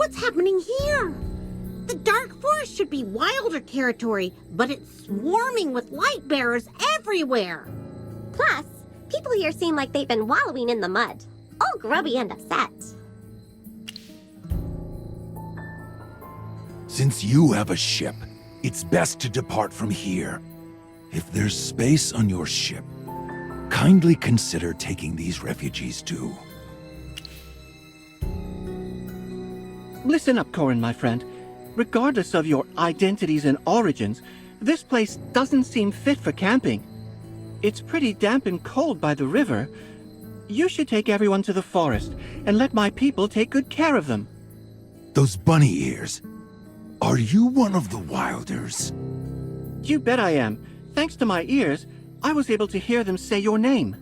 What's happening here? The Dark Forest should be wilder territory, but it's swarming with light bearers everywhere. Plus, people here seem like they've been wallowing in the mud, all grubby and upset. Since you have a ship, it's best to depart from here. If there's space on your ship, kindly consider taking these refugees too. Listen up, Corin, my friend. Regardless of your identities and origins, this place doesn't seem fit for camping. It's pretty damp and cold by the river. You should take everyone to the forest and let my people take good care of them. Those bunny ears. Are you one of the Wilders? You bet I am. Thanks to my ears, I was able to hear them say your name.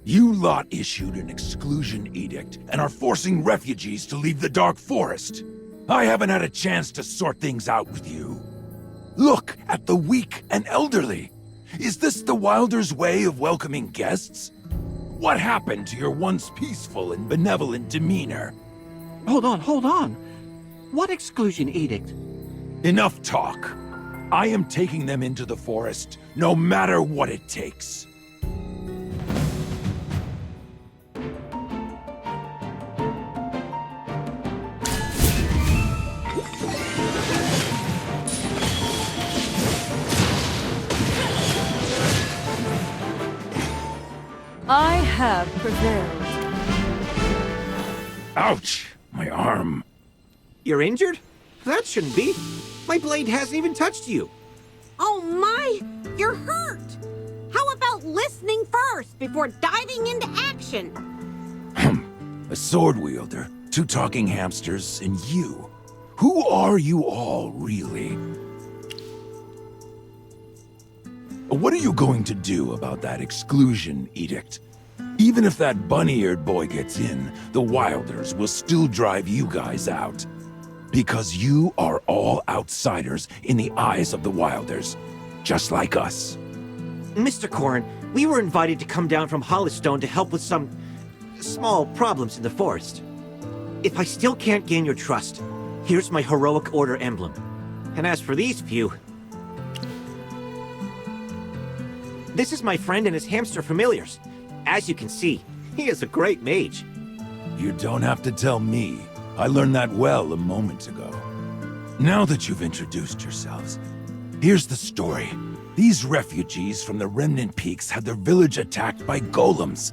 You lot issued an exclusion edict and are forcing refugees to leave the Dark Forest. I haven't had a chance to sort things out with you. Look at the weak and elderly. Is this the Wilders' way of welcoming guests? What happened to your once peaceful and benevolent demeanor? Hold on. What exclusion edict? Enough talk. I am taking them into the forest, no matter what it takes. I have prevailed. Ouch! My arm. You're injured? That shouldn't be. My blade hasn't even touched you. Oh my, you're hurt. How about listening first before diving into action? A sword wielder, 2 talking hamsters, and you. Who are you all, really? What are you going to do about that exclusion edict? Even if that bunny-eared boy gets in, the Wilders will still drive you guys out. Because you are all outsiders in the eyes of the Wilders, just like us. Mr. Corin, we were invited to come down from Hollowstone to help with some small problems in the forest. If I still can't gain your trust, here's my heroic order emblem. And as for these few... This is my friend and his hamster familiars. As you can see, he is a great mage. You don't have to tell me. I learned that well a moment ago. Now that you've introduced yourselves, here's the story. These refugees from the Remnant Peaks had their village attacked by golems.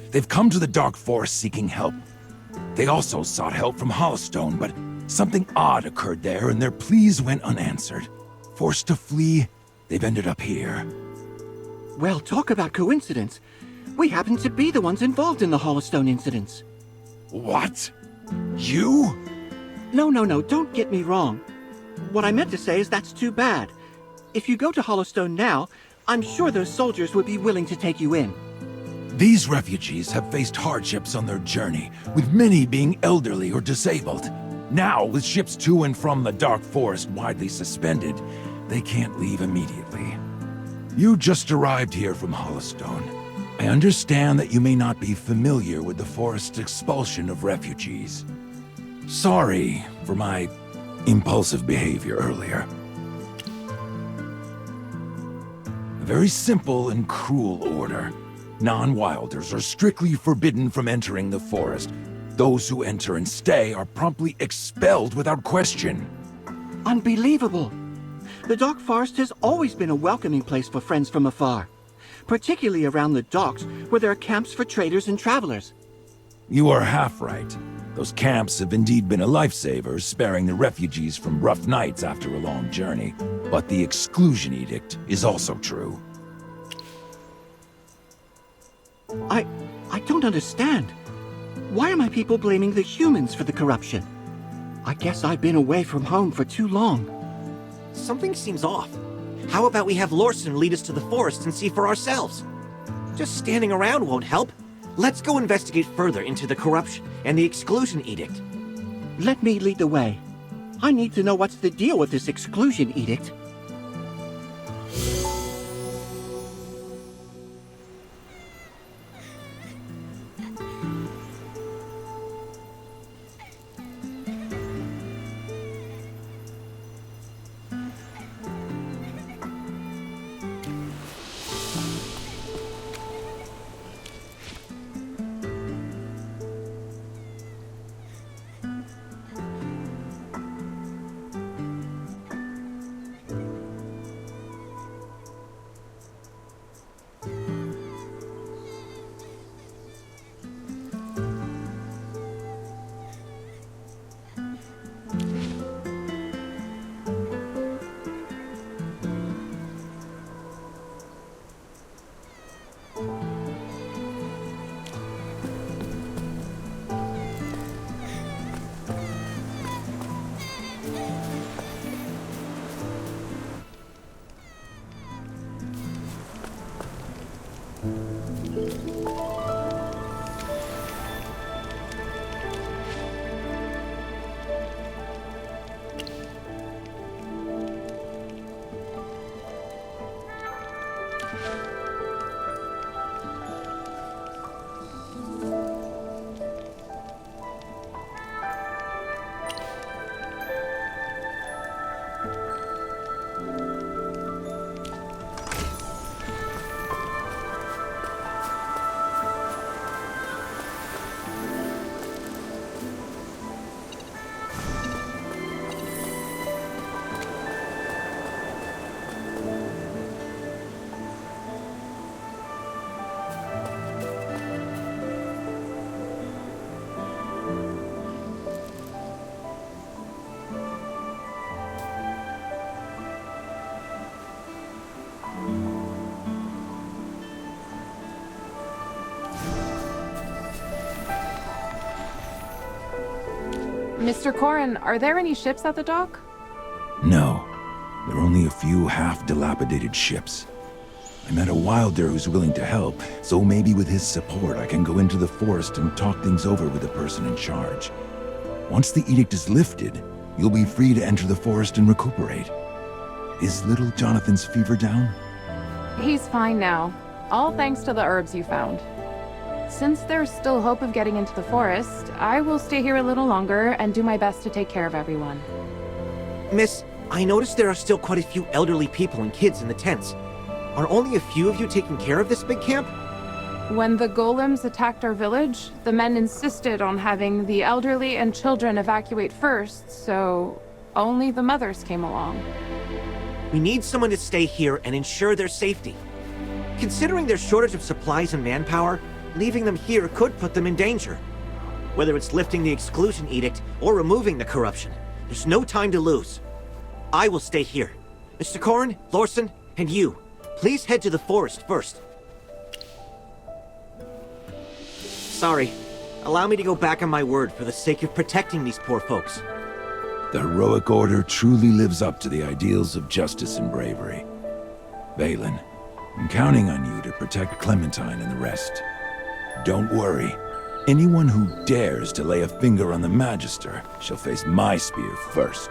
They've come to the Dark Forest seeking help. They also sought help from Hollowstone, but something odd occurred there and their pleas went unanswered. Forced to flee, they've ended up here. Well, talk about coincidence. We happen to be the ones involved in the Hollowstone incidents. What? You? No, don't get me wrong. What I meant to say is that's too bad. If you go to Hollowstone now, I'm sure those soldiers would be willing to take you in. These refugees have faced hardships on their journey, with many being elderly or disabled. Now, with ships to and from the Dark Forest widely suspended, they can't leave immediately. You just arrived here from Hollowstone. I understand that you may not be familiar with the forest's expulsion of refugees. Sorry for my impulsive behavior earlier. A very simple and cruel order. Non-Wilders are strictly forbidden from entering the forest. Those who enter and stay are promptly expelled without question. Unbelievable. The Dark Forest has always been a welcoming place for friends from afar, particularly around the docks where there are camps for traders and travelers. You are half right. Those camps have indeed been a lifesaver, sparing the refugees from rough nights after a long journey. But the exclusion edict is also true. I don't understand. Why are my people blaming the humans for the corruption? I guess I've been away from home for too long. Something seems off. How about we have Lorsan lead us to the forest and see for ourselves? Just standing around won't help. Let's go investigate further into the corruption and the exclusion edict. Let me lead the way. I need to know what's the deal with this exclusion edict. Mr. Corin, are there any ships at the dock? No. There are only a few half-dilapidated ships. I met a wilder who's willing to help, so maybe with his support I can go into the forest and talk things over with the person in charge. Once the edict is lifted, you'll be free to enter the forest and recuperate. Is little Jonathan's fever down? He's fine now. All thanks to the herbs you found. Since there's still hope of getting into the forest, I will stay here a little longer and do my best to take care of everyone. Miss, I noticed there are still quite a few elderly people and kids in the tents. Are only a few of you taking care of this big camp? When the golems attacked our village, the men insisted on having the elderly and children evacuate first, so only the mothers came along. We need someone to stay here and ensure their safety. Considering their shortage of supplies and manpower, leaving them here could put them in danger. Whether it's lifting the exclusion edict or removing the corruption, there's no time to lose. I will stay here. Mr. Corin, Lorsan, and you, please head to the forest first. Sorry. Allow me to go back on my word for the sake of protecting these poor folks. The heroic order truly lives up to the ideals of justice and bravery. Valen, I'm counting on you to protect Clementine and the rest. Don't worry. Anyone who dares to lay a finger on the Magister shall face my spear first.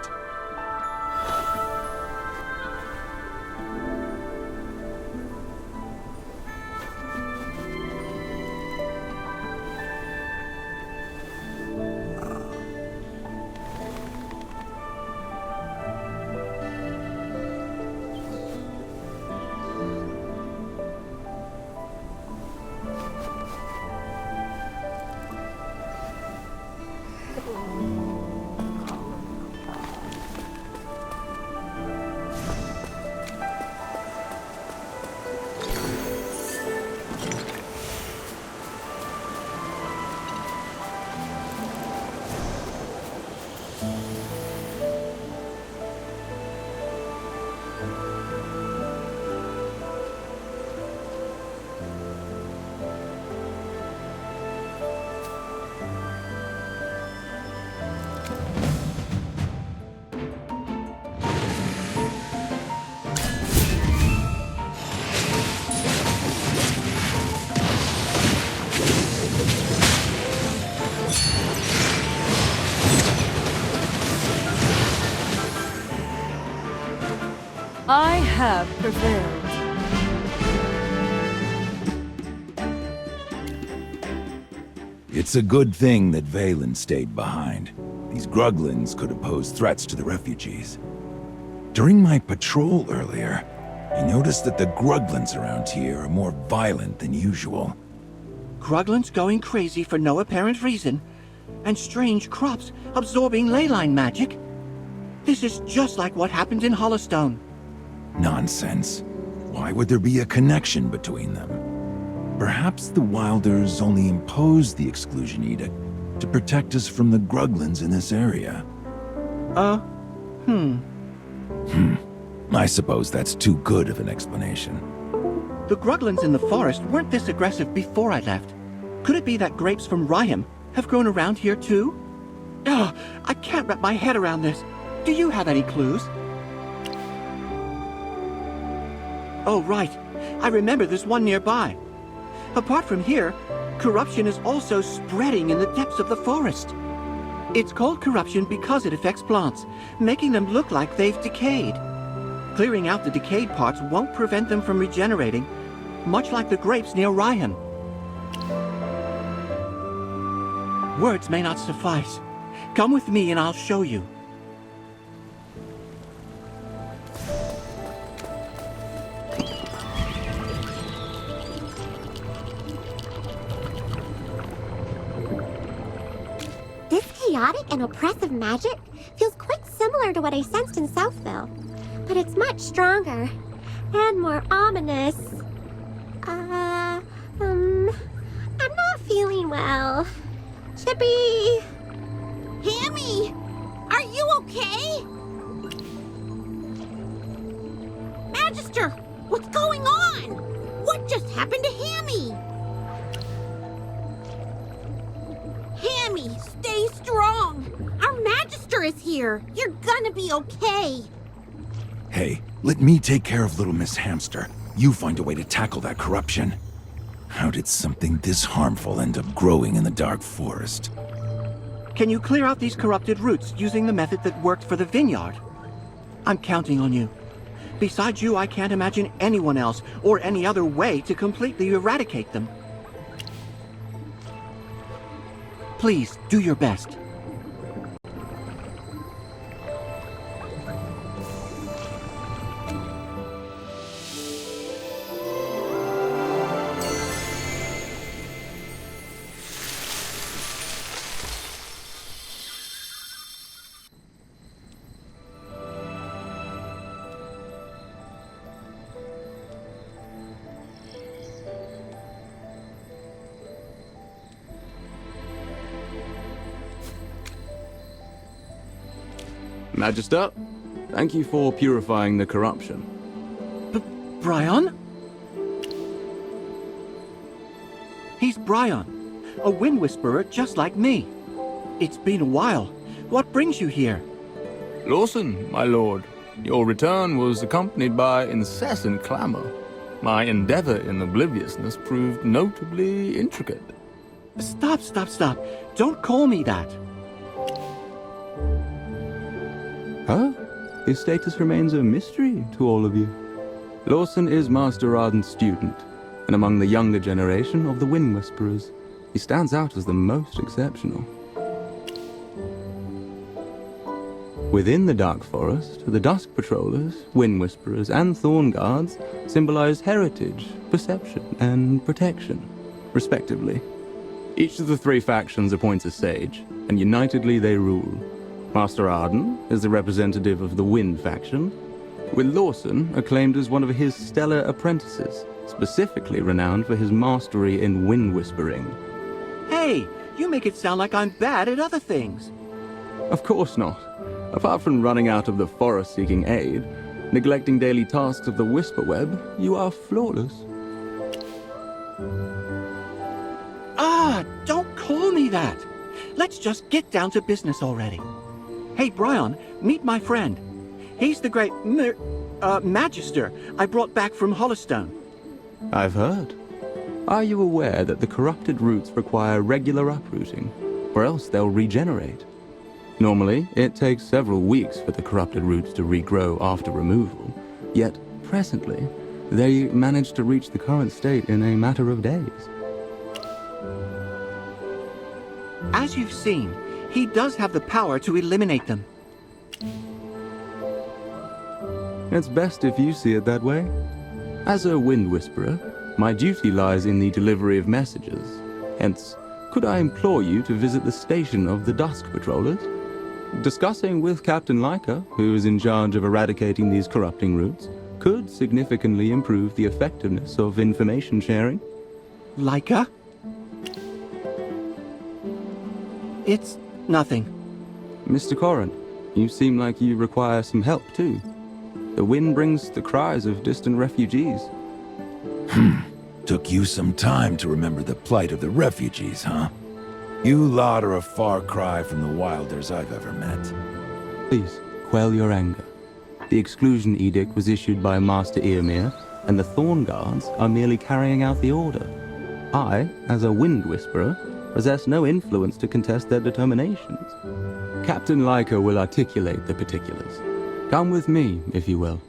I have prevailed. It's a good thing that Valen stayed behind. These Gruglins could have posed threats to the refugees. During my patrol earlier, I noticed that the Gruglins around here are more violent than usual. Gruglins going crazy for no apparent reason, and strange crops absorbing leyline magic. This is just like what happened in Hollowstone. Nonsense. Why would there be a connection between them? Perhaps the Wilders only imposed the exclusion edict to protect us from the Gruglins in this area. I suppose that's too good of an explanation. The Gruglins in the forest weren't this aggressive before I left. Could it be that grapes from Ryeham have grown around here too? Ugh, I can't wrap my head around this. Do you have any clues? Oh, right. I remember there's one nearby. Apart from here, corruption is also spreading in the depths of the forest. It's called corruption because it affects plants, making them look like they've decayed. Clearing out the decayed parts won't prevent them from regenerating, much like the grapes near Ryeham. Words may not suffice. Come with me and I'll show you. This chaotic and oppressive magic feels quite similar to what I sensed in Southville, but it's much stronger and more ominous. I'm not feeling well. Chippy! Hammy! Are you okay? Magister, what's going on? What just happened to Hammy? Hammy, stay strong. Our Magister is here. You're gonna be okay. Hey, let me take care of little Miss Hamster. You find a way to tackle that corruption. How did something this harmful end up growing in the dark forest? Can you clear out these corrupted roots using the method that worked for the vineyard? I'm counting on you. Besides you, I can't imagine anyone else or any other way to completely eradicate them. Please, do your best. Magister, thank you for purifying the corruption. Brian? He's Brian, a wind whisperer just like me. It's been a while. What brings you here? Lorsan, my lord, your return was accompanied by incessant clamor. My endeavor in obliviousness proved notably intricate. Stop. Don't call me that. Huh? His status remains a mystery to all of you. Lorsan is Master Arden's student, and among the younger generation of the Wind Whisperers, he stands out as the most exceptional. Within the Dark Forest, the Dusk Patrollers, Wind Whisperers, and Thorn Guards symbolize heritage, perception, and protection, respectively. Each of the three factions appoints a sage, and unitedly they rule. Master Arden is the representative of the Wind faction, with Lorsan acclaimed as one of his stellar apprentices, specifically renowned for his mastery in wind whispering. Hey, you make it sound like I'm bad at other things. Of course not. Apart from running out of the forest seeking aid, neglecting daily tasks of the Whisper Web, you are flawless. Don't call me that. Let's just get down to business already. Hey, Brian, meet my friend. He's the great Magister I brought back from Hollistone. I've heard. Are you aware that the corrupted roots require regular uprooting, or else they'll regenerate? Normally, it takes several weeks for the corrupted roots to regrow after removal, yet presently, they manage to reach the current state in a matter of days. As you've seen, he does have the power to eliminate them. It's best if you see it that way. As a Wind Whisperer, my duty lies in the delivery of messages. Hence, could I implore you to visit the station of the Dusk Patrollers? Discussing with Captain Leica, who is in charge of eradicating these corrupting roots, could significantly improve the effectiveness of information sharing. Leica? It's nothing. Mr. Corrin, you seem like you require some help too. The wind brings the cries of distant refugees. Took you some time to remember the plight of the refugees, huh? You lot are a far cry from the wilders I've ever met. Please, quell your anger. The exclusion edict was issued by Master Earmere, and the Thorn Guards are merely carrying out the order. I, as a wind whisperer, possess no influence to contest their determinations. Captain Leica will articulate the particulars. Come with me, if you will.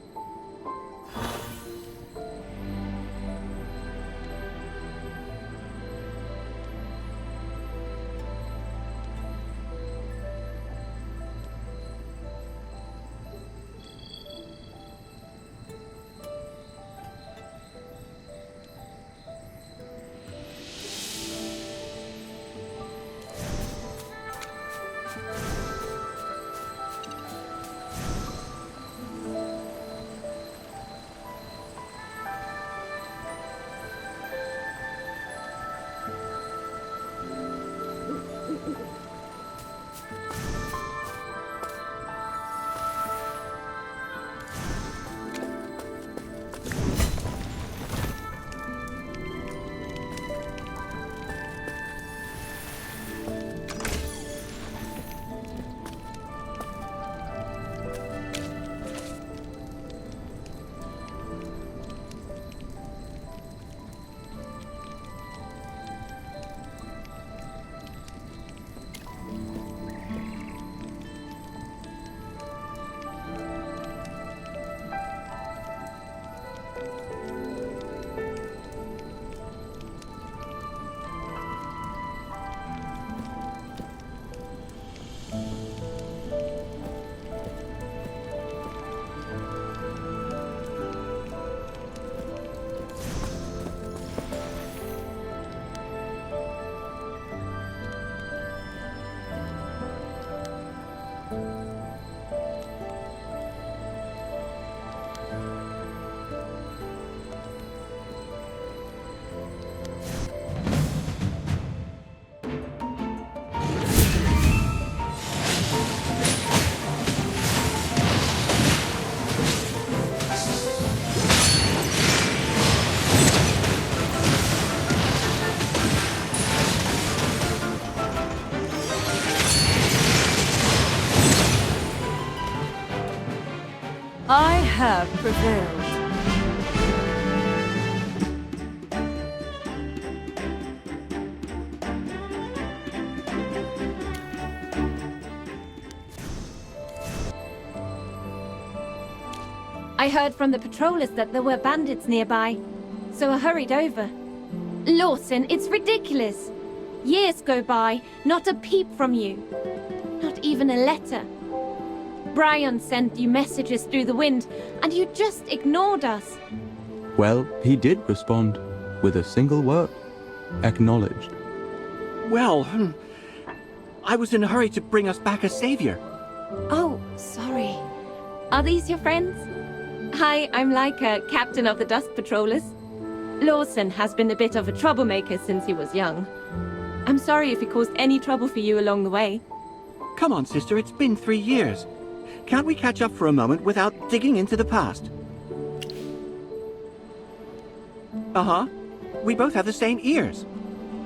I have prevailed. I heard from the patrollers that there were bandits nearby, so I hurried over. Lorsan, it's ridiculous. Years go by, not a peep from you. Not even a letter. Brian sent you messages through the wind, and you just ignored us. Well, he did respond, with a single word. Acknowledged. Well, I was in a hurry to bring us back a savior. Oh, sorry. Are these your friends? Hi, I'm Leica, captain of the Dusk Patrollers. Lorsan has been a bit of a troublemaker since he was young. I'm sorry if he caused any trouble for you along the way. Come on, sister, it's been 3 years. Can't we catch up for a moment without digging into the past? Uh-huh. We both have the same ears.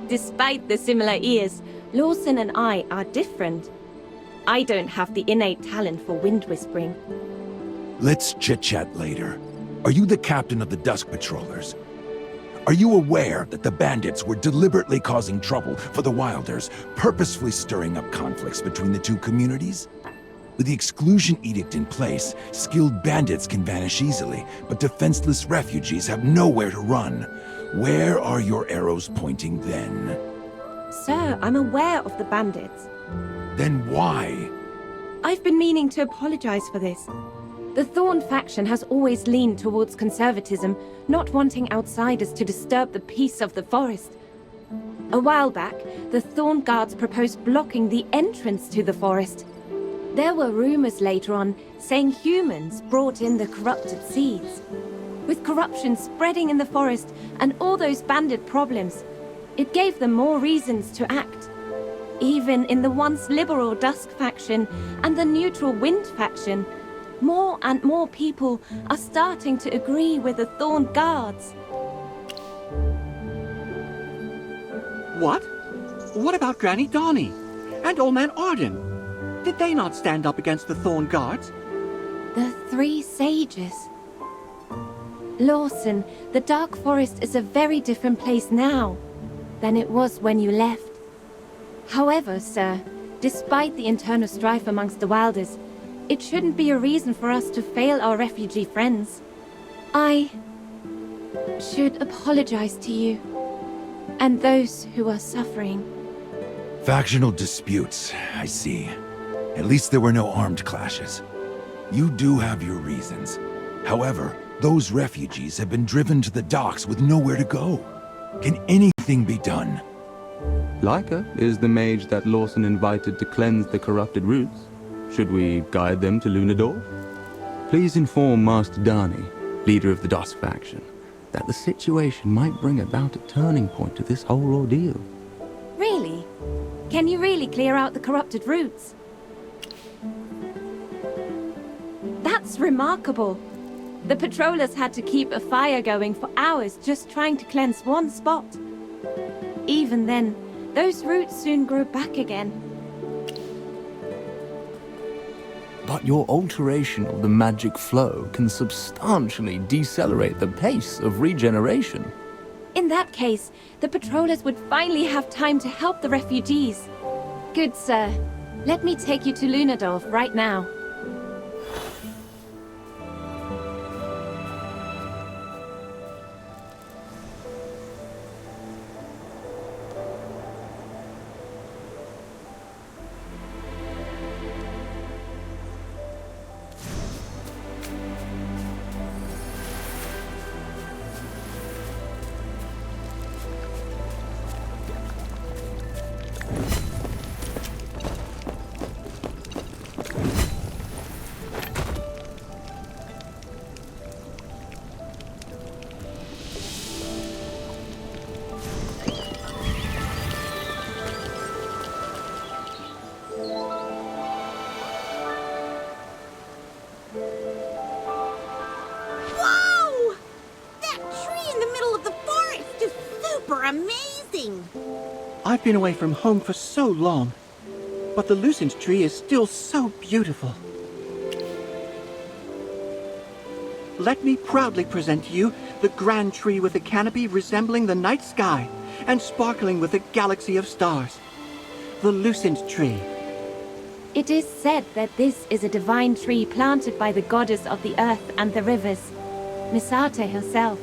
Despite the similar ears, Lorsan and I are different. I don't have the innate talent for wind whispering. Let's chit-chat later. Are you the captain of the Dusk Patrollers? Are you aware that the bandits were deliberately causing trouble for the Wilders, purposefully stirring up conflicts between the two communities? With the exclusion edict in place, skilled bandits can vanish easily, but defenseless refugees have nowhere to run. Where are your arrows pointing then? Sir, I'm aware of the bandits. Then why? I've been meaning to apologize for this. The Thorn faction has always leaned towards conservatism, not wanting outsiders to disturb the peace of the forest. A while back, the Thorn Guards proposed blocking the entrance to the forest. There were rumors later on saying humans brought in the corrupted seeds. With corruption spreading in the forest and all those bandit problems, it gave them more reasons to act. Even in the once liberal Dusk faction and the neutral Wind faction, more and more people are starting to agree with the Thorn Guards. What? What about Granny Donnie? And Old Man Arden? Did they not stand up against the Thorn Guards? The Three Sages. Lorsan, the Dark Forest is a very different place now. than it was when you left. However, sir, despite the internal strife amongst the Wilders, it shouldn't be a reason for us to fail our refugee friends. I should apologize to you and those who are suffering. Factional disputes, I see. At least there were no armed clashes. You do have your reasons. However, those refugees have been driven to the docks with nowhere to go. Can anything be done? Leica is the mage that Lorsan invited to cleanse the corrupted roots. Should we guide them to Lunador? Please inform Master Dani, leader of the Dusk faction, that the situation might bring about a turning point to this whole ordeal. Really? Can you really clear out the corrupted roots? That's remarkable. The patrollers had to keep a fire going for hours just trying to cleanse one spot. Even then, those roots soon grow back again. But your alteration of the magic flow can substantially decelerate the pace of regeneration. In that case, the patrollers would finally have time to help the refugees. Good sir. Let me take you to Lunadorf right now. Whoa! That tree in the middle of the forest is super amazing! I've been away from home for so long, but the Lucent tree is still so beautiful. Let me proudly present to you the grand tree with a canopy resembling the night sky and sparkling with a galaxy of stars. The Lucent tree. It is said that this is a divine tree planted by the goddess of the earth and the rivers, Misate herself.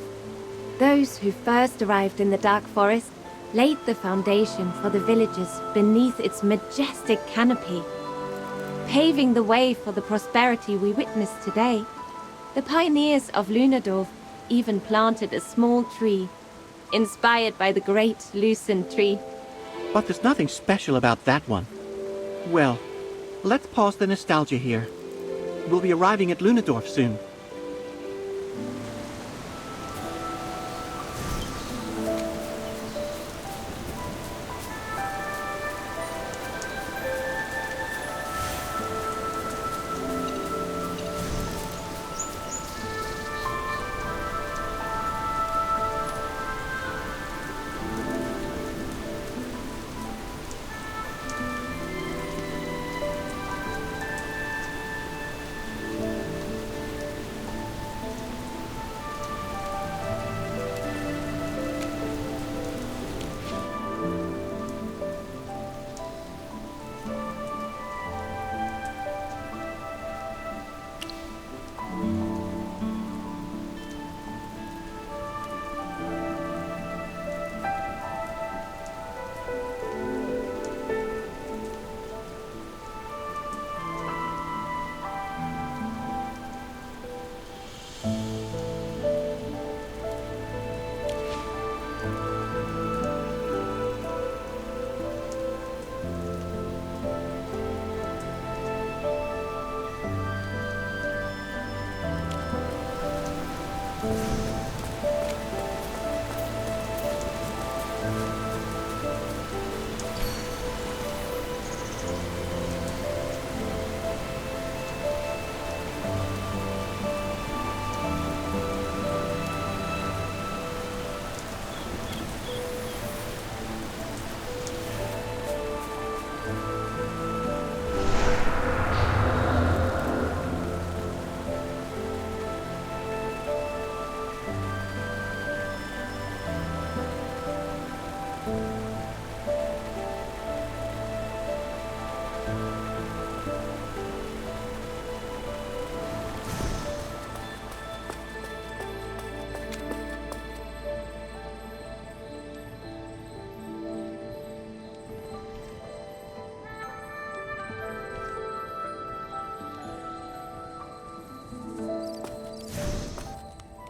Those who first arrived in the Dark Forest laid the foundation for the villagers beneath its majestic canopy, paving the way for the prosperity we witness today. The pioneers of Lunadorf even planted a small tree, inspired by the great Lucent tree. But there's nothing special about that one. Well, let's pause the nostalgia here. We'll be arriving at Lunadorf soon.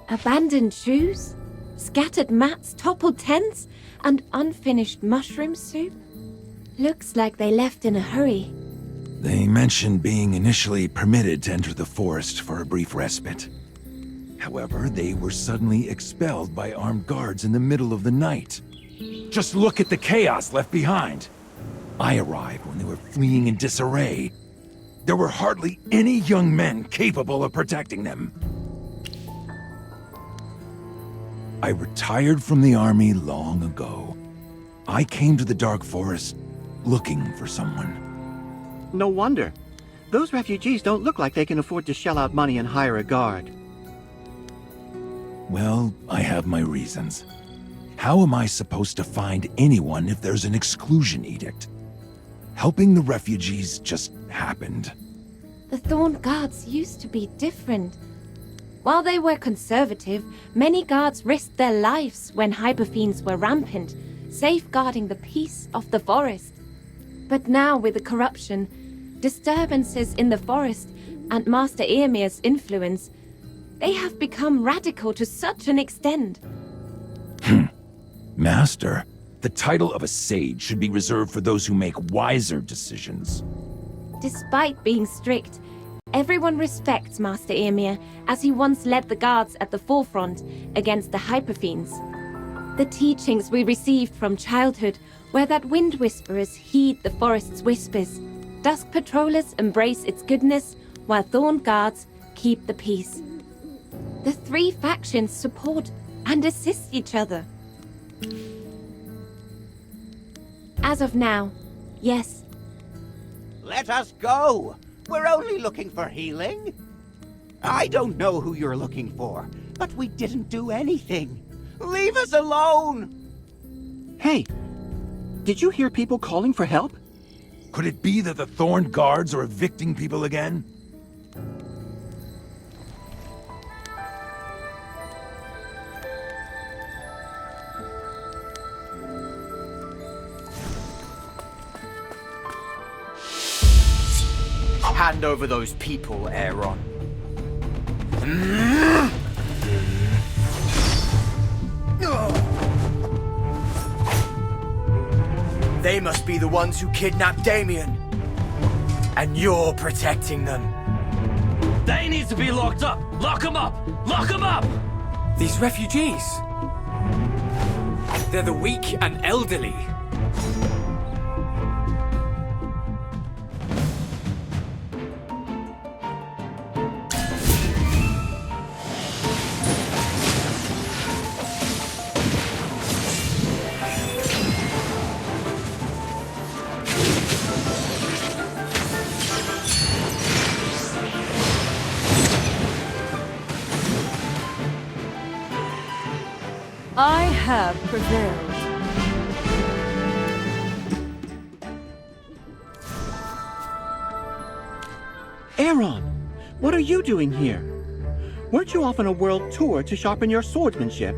Abandoned shoes, scattered mats, toppled tents, and unfinished mushroom soup. Looks like they left in a hurry. They mentioned being initially permitted to enter the forest for a brief respite. However, they were suddenly expelled by armed guards in the middle of the night. Just look at the chaos left behind. I arrived when they were fleeing in disarray. There were hardly any young men capable of protecting them. I retired from the army long ago. I came to the Dark Forest looking for someone. No wonder. Those refugees don't look like they can afford to shell out money and hire a guard. Well, I have my reasons. How am I supposed to find anyone if there's an exclusion edict? Helping the refugees just happened. The Thorn Guards used to be different. While they were conservative, many guards risked their lives when hyperfiends were rampant, safeguarding the peace of the forest. But now, with the corruption, disturbances in the forest, and Master Eomer's influence, they have become radical to such an extent. Master, the title of a sage should be reserved for those who make wiser decisions. Despite being strict, everyone respects Master Eomer, as he once led the guards at the forefront against the hyperfiends. The teachings we received from childhood were that wind whisperers heed the forest's whispers, dusk patrollers embrace its goodness, while thorn guards keep the peace. The three factions support and assist each other. As of now, yes. Let us go! We're only looking for healing. I don't know who you're looking for, but we didn't do anything. Leave us alone! Hey, did you hear people calling for help? Could it be that the Thorn Guards are evicting people again? Hand over those people, Aaron. They must be the ones who kidnapped Damien. And you're protecting them. They need to be locked up! Lock them up! Lock them up! These refugees. They're the weak and elderly. I have prevailed. Aaron, what are you doing here? Weren't you off on a world tour to sharpen your swordsmanship?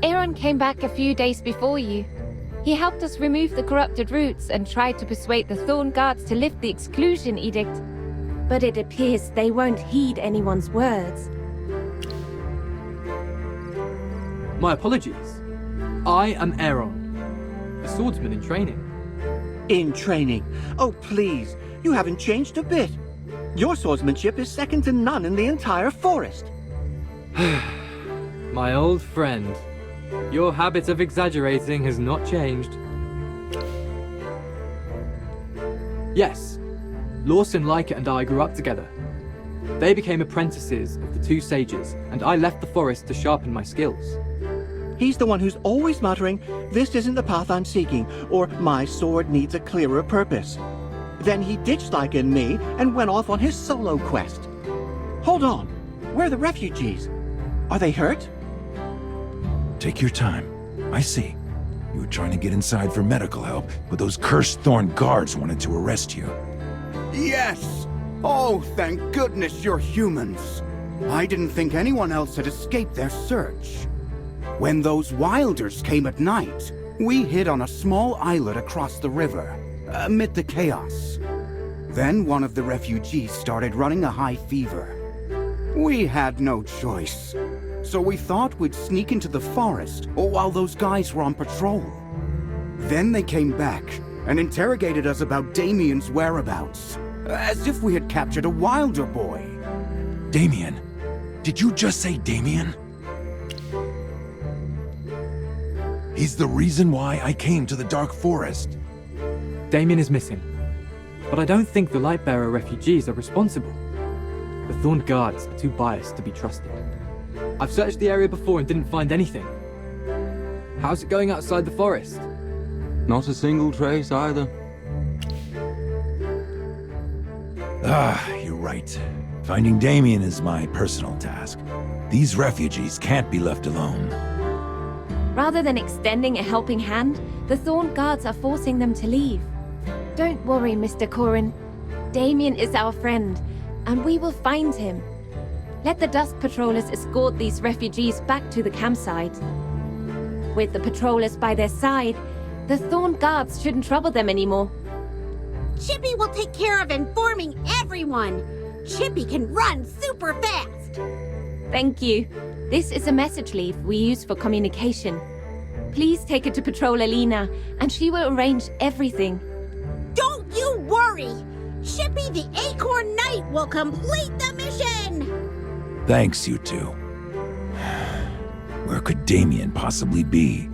Aaron came back a few days before you. He helped us remove the corrupted roots and tried to persuade the Thorn Guards to lift the exclusion edict. But it appears they won't heed anyone's words. My apologies. I am Aaron, a swordsman in training. In training? Oh, please. You haven't changed a bit. Your swordsmanship is second to none in the entire forest. My old friend. Your habit of exaggerating has not changed. Yes, Lorsan, Lyca, and I grew up together. They became apprentices of the two sages, and I left the forest to sharpen my skills. He's the one who's always muttering, "This isn't the path I'm seeking," or "My sword needs a clearer purpose." Then he ditched Lyca and me and went off on his solo quest. Hold on, where are the refugees? Are they hurt? Take your time. I see. You were trying to get inside for medical help, but those cursed Thorn Guards wanted to arrest you. Yes! Oh, thank goodness you're humans. I didn't think anyone else had escaped their search. When those Wilders came at night, we hid on a small islet across the river, amid the chaos. Then one of the refugees started running a high fever. We had no choice. so we thought we'd sneak into the forest while those guys were on patrol. Then they came back and interrogated us about Damien's whereabouts, as if we had captured a Wilder boy. Damien? Did you just say Damien? He's the reason why I came to the Dark Forest. Damien is missing. But I don't think the Lightbearer refugees are responsible. The Thorn Guards are too biased to be trusted. I've searched the area before and didn't find anything. How's it going outside the forest? Not a single trace either. You're right. Finding Damien is my personal task. These refugees can't be left alone. Rather than extending a helping hand, the Thorn Guards are forcing them to leave. Don't worry, Mr. Corin. Damien is our friend, and we will find him. Let the Dusk Patrollers escort these refugees back to the campsite. With the patrollers by their side, the Thorn Guards shouldn't trouble them anymore. Chippy will take care of informing everyone. Chippy can run super fast. Thank you. This is a message leaf we use for communication. Please take it to Patroller Lena, and she will arrange everything. Don't you worry! Chippy the Acorn Knight will complete the mission! Thanks, you two. Where could Damien possibly be?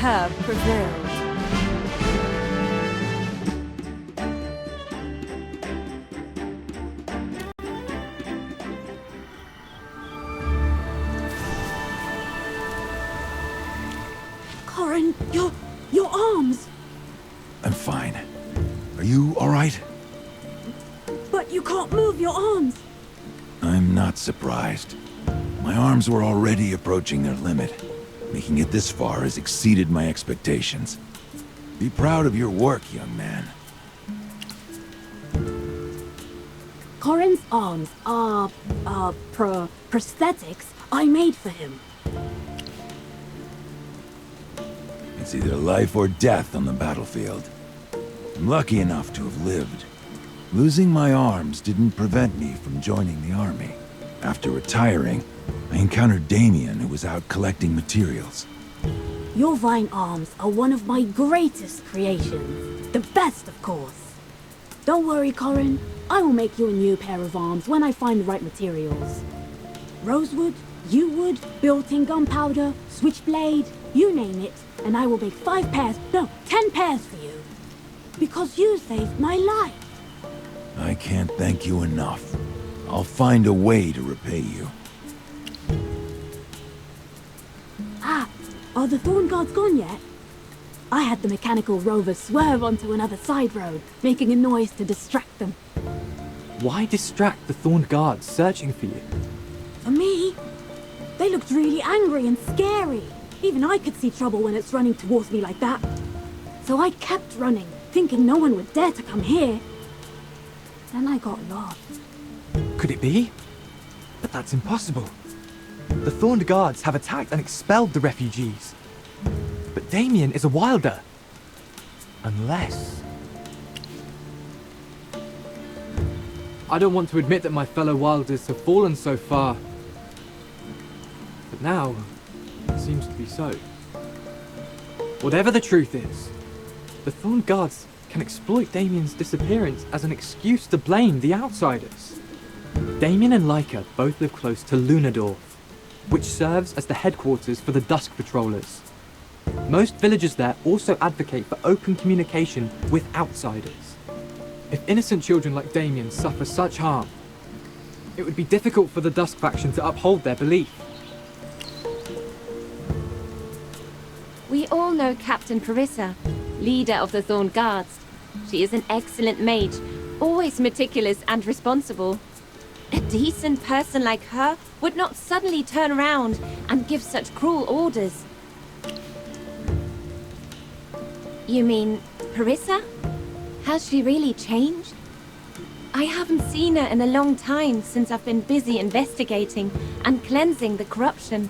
have prevailed. Corin, your arms! I'm fine. Are you alright? But you can't move your arms! I'm not surprised. My arms were already approaching their limit. Making it this far has exceeded my expectations. Be proud of your work, young man. Corin's arms are, prosthetics I made for him. It's either life or death on the battlefield. I'm lucky enough to have lived. Losing my arms didn't prevent me from joining the army. After retiring, I encountered Damien, who was out collecting materials. Your vine arms are one of my greatest creations. The best, of course. Don't worry, Corin. I will make you a new pair of arms when I find the right materials. Rosewood, yew wood, built-in gunpowder, switchblade, you name it, and I will make 5 pairs, no, 10 pairs for you. Because you saved my life. I can't thank you enough. I'll find a way to repay you. Are the Thorn Guards gone yet? I had the mechanical rover swerve onto another side road, making a noise to distract them. Why distract the Thorn Guards searching for you? For me? They looked really angry and scary. Even I could see trouble when it's running towards me like that. So I kept running, thinking no one would dare to come here. Then I got lost. Could it be? But that's impossible. The Thorned Guards have attacked and expelled the refugees. But Damien is a wilder. Unless... I don't want to admit that my fellow wilders have fallen so far. But now, it seems to be so. Whatever the truth is, the Thorned Guards can exploit Damien's disappearance as an excuse to blame the outsiders. Damien and Leica both live close to Lunadorf, which serves as the headquarters for the Dusk Patrollers. Most villagers there also advocate for open communication with outsiders. If innocent children like Damien suffer such harm, it would be difficult for the Dusk faction to uphold their belief. We all know Captain Parissa, leader of the Thorn Guards. She is an excellent mage, always meticulous and responsible. A decent person like her would not suddenly turn around and give such cruel orders. You mean Parissa? Has she really changed? I haven't seen her in a long time since I've been busy investigating and cleansing the corruption.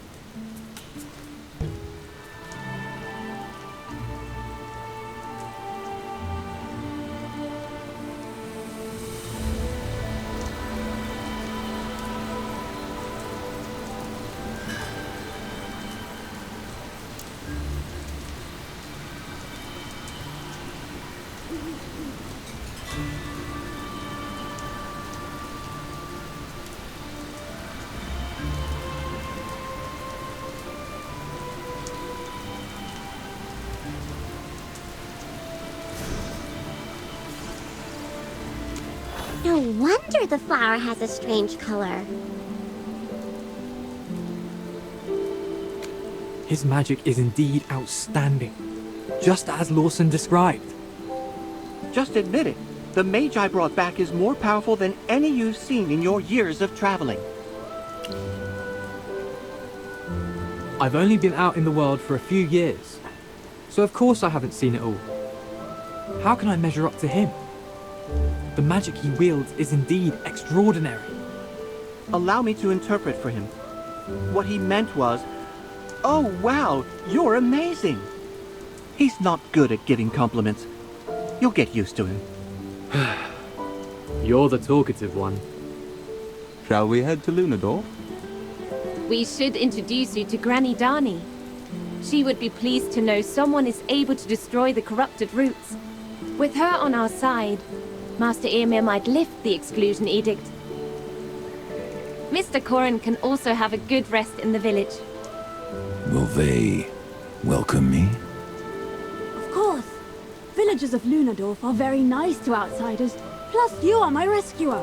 No wonder the flower has a strange color. His magic is indeed outstanding, just as Lorsan described. Just admit it. The mage I brought back is more powerful than any you've seen in your years of traveling. I've only been out in the world for a few years, so of course I haven't seen it all. How can I measure up to him? The magic he wields is indeed extraordinary. Allow me to interpret for him. What he meant was, "Oh wow, you're amazing!" He's not good at giving compliments. You'll get used to him. You're the talkative one. Shall we head to Lunadorf? We should introduce you to Granny Dani. She would be pleased to know someone is able to destroy the corrupted roots. With her on our side, Master Emir might lift the exclusion edict. Mr. Corin can also have a good rest in the village. Will they welcome me? villagers of Lunadorf are very nice to outsiders. Plus, you are my rescuer.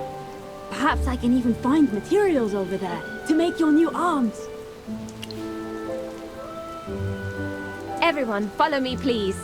Perhaps I can even find materials over there to make your new arms. Everyone, follow me, please.